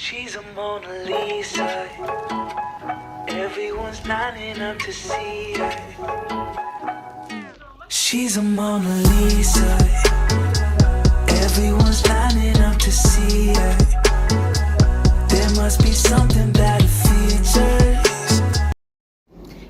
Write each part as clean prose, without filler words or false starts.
She's a Mona Lisa. Everyone's lining up to see her. She's a Mona Lisa. Everyone's lining up to see her. There must be something that features.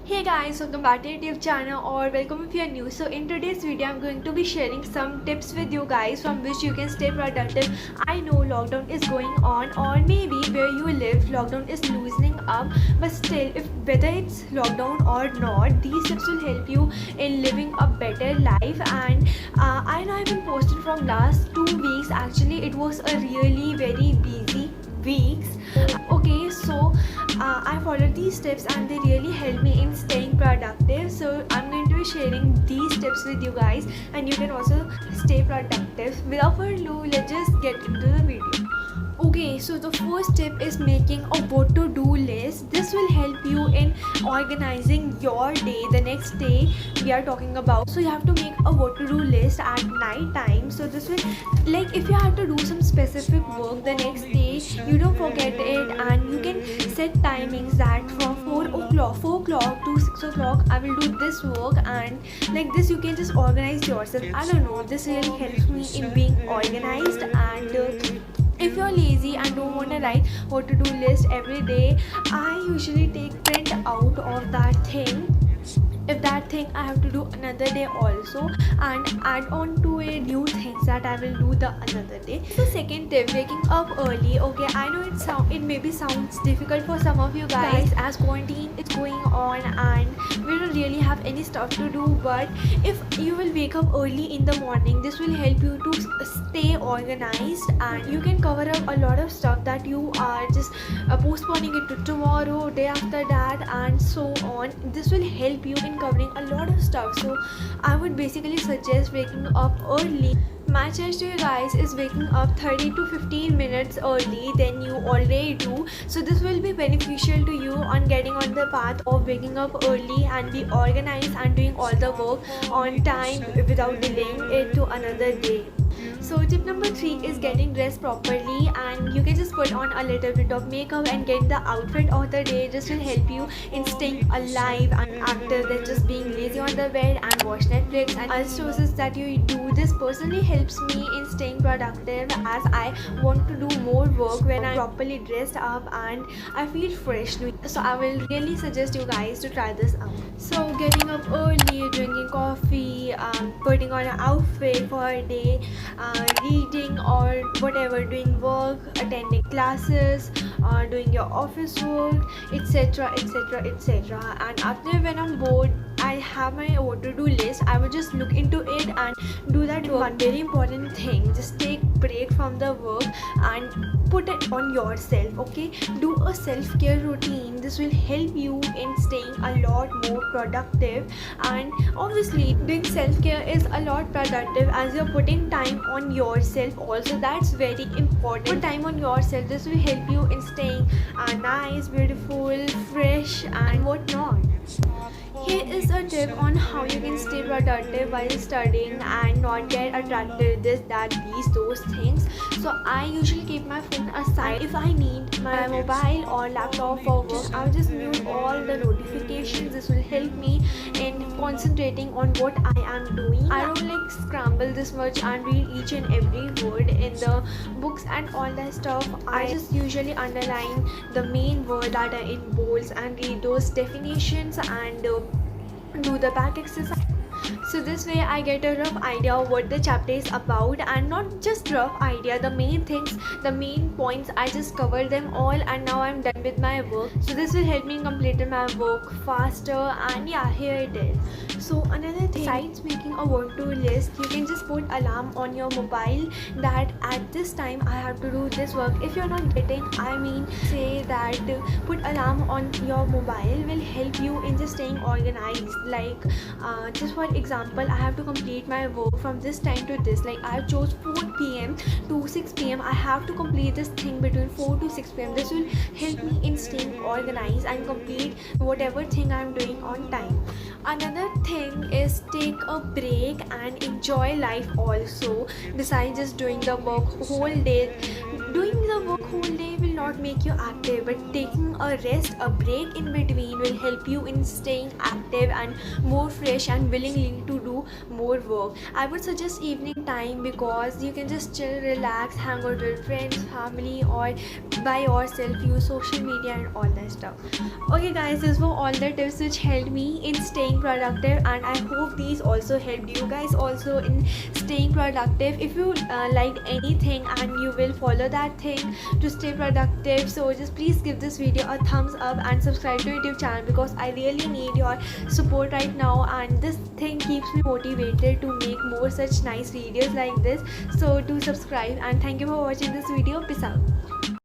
Hey guys, welcome back to YouTube channel or welcome if you are new. So in today's video I'm going to be sharing some tips with you guys from which you can stay productive. I know lockdown is going on, or maybe where you live lockdown is loosening up, but still, if whether it's lockdown or not, these tips will help you in living a better life. And I know I've been posted from last 2 weeks. Actually it was a really very busy weeks. Okay, so I followed these tips and they really help me in staying productive. So I'm going to be sharing these tips with you guys, and you can also stay productive. Without further ado, let's just get into the video. Okay, so the first tip is making a what to do list. This will help you in organizing your day, the next day we are talking about. So you have to make a what to do list at night time. So this will, like, if you have to do some specific work the next day, you don't forget it, and you can set timings that from 4 o'clock to 6 o'clock I will do this work, and like this you can just organize yourself. I don't know, this really helps me in being organized. And if you're lazy and don't want to write what to do list every day, I usually take print out of that thing. If that thing I have to do another day also, and add on to it new things that I will do the another day. The second tip, waking up early. Okay, I know it maybe sounds difficult for some of you guys as quarantine is going on and we don't really have any stuff to do, but if you will wake up early in the morning, this will help you to stay organized, and you can cover up a lot of stuff that you are just postponing it to tomorrow, day after that, and so on. This will help you in covering a lot of stuff. So I would basically suggest waking up early. My challenge to you guys is waking up 30 to 15 minutes early than you already do. So this will be beneficial to you on getting on the path of waking up early and be organized and doing all the work on time without delaying it to another day. So tip number 3 is getting dressed properly, and you can just put on a little bit of makeup and get the outfit of the day. This will help you in staying alive and active than just being lazy on the bed and watch Netflix and other sources that you do. This personally helps me in staying productive, as I want to do more work when I'm properly dressed up and I feel fresh. So I will really suggest you guys to try this out. So getting up early, drinking coffee, putting on an outfit for a day, reading or whatever, doing work, attending classes, doing your office work, etc, etc, etc. And after, when I'm bored, I have my what to do list. I will just look into it and do that work. One very important thing, just take break from the work and put it on yourself. Okay, do a self-care routine. This will help you in staying a lot more productive, and obviously doing self-care is a lot productive as you're putting time on yourself also. That's very important. Put time on yourself. This will help you in staying nice, beautiful, fresh, and whatnot. Here is a tip on how you can stay productive while studying and not get attracted this, that, these, those things. So I usually keep my phone aside. If I need my mobile or laptop for work, I'll just mute all the notifications. This will help me in concentrating on what I am doing. I don't like scramble this much and read each and every word in the books and all that stuff. I just usually underline the main word that are in bolds and read those definitions and do the back exercise. So this way I get a rough idea of what the chapter is about, and not just rough idea, the main things, the main points, I just cover them all, and now I'm done with my work. So this will help me complete my work faster, and yeah, here it is. So another thing, besides making a what to list, you can just put alarm on your mobile that at this time I have to do this work. If you're not getting, I mean, say that put alarm on your mobile will help you in just staying organized. Like just for example, I have to complete my work from this time to this, like I chose 4 p.m. to 6 p.m. I have to complete this thing between 4 to 6 p.m. This will help me in staying organized and complete whatever thing I'm doing on time. Another thing is take a break and enjoy life also, besides just doing the work whole day. Doing the work whole day will not not make you active, but taking a rest, a break in between will help you in staying active and more fresh and willingly to do more work. I would suggest evening time because you can just chill, relax, hang out with friends, family, or by yourself, use social media and all that stuff. Okay guys, these were all the tips which helped me in staying productive, and I hope these also helped you guys also in staying productive. If you liked anything and you will follow that thing to stay productive, so just please give this video a thumbs up and subscribe to YouTube channel because I really need your support right now, and this thing keeps me motivated to make more such nice videos like this. So do subscribe, and thank you for watching this video. Peace out.